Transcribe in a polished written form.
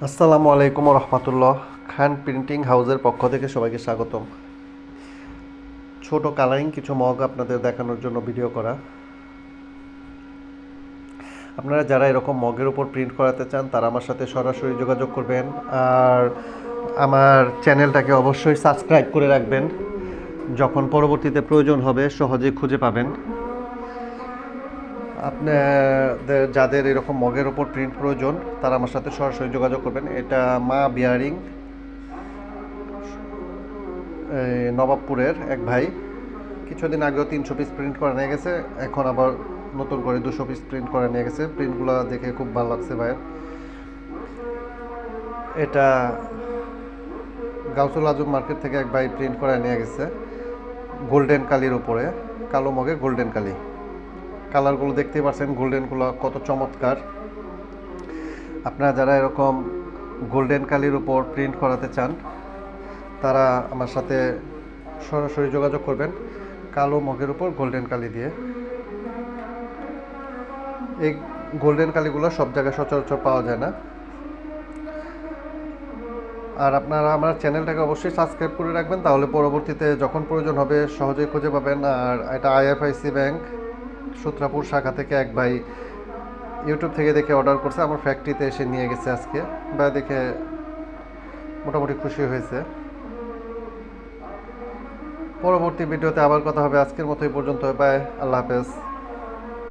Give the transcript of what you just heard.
আসসালামু আলাইকুম রহমতুল্লাহ। খান প্রিন্টিং হাউসের পক্ষ থেকে সবাইকে স্বাগতম। ছোট কালারিং কিছু মগ আপনাদের দেখানোর জন্য ভিডিও করা। আপনারা যারা এরকম মগের উপর প্রিন্ট করাতে চান তারা আমার সাথে সরাসরি যোগাযোগ করবেন। আর আমার চ্যানেলটাকে অবশ্যই সাবস্ক্রাইব করে রাখবেন, যখন পরবর্তীতে প্রয়োজন হবে সহজেই খুঁজে পাবেন। আপনাদের যাদের এরকম মগের ওপর প্রিন্ট প্রয়োজন তারা আমার সাথে সরাসরি যোগাযোগ করবেন। এটা মা বিয়ারিং নবাবপুরের এক ভাই কিছুদিন আগেও 300 পিস প্রিন্ট করে নিয়ে গেছে, এখন আবার নতুন করে 200 পিস প্রিন্ট করে নিয়ে গেছে। প্রিন্টগুলো দেখে খুব ভালো লাগছে ভাইয়ের। এটা গাউসুল আজম মার্কেট থেকে এক ভাই প্রিন্ট করে নিয়ে গেছে গোল্ডেন কালির উপরে, কালো মগে গোল্ডেন কালি। কালারগুলো দেখতেই পাচ্ছেন, গোল্ডেনগুলো কত চমৎকার। আপনারা যারা এরকম গোল্ডেন কালির উপর প্রিন্ট করাতে চান তারা আমার সাথে সরাসরি যোগাযোগ করবেন। কালো মগের উপর গোল্ডেন কালি দিয়ে, এই গোল্ডেন কালিগুলো সব জায়গায় সচরাচর পাওয়া যায় না। আর আপনারা আমার চ্যানেলটাকে অবশ্যই সাবস্ক্রাইব করে রাখবেন, তাহলে পরবর্তীতে যখন প্রয়োজন হবে সহজেই খুঁজে পাবেন। আর এটা আইএফআইসি ব্যাংক সূত্রাপুর শাখা থেকে এক ভাই ইউটিউব থেকে দেখে অর্ডার করছে, আমার ফ্যাক্টরিতে এসে নিয়ে গেছে আজকে। ভাই দেখে মোটামুটি খুশি হয়েছে। পরবর্তী ভিডিওতে আবার কথা হবে। আজকের মতো এই পর্যন্ত। বাই, আল্লাহ হাফেজ।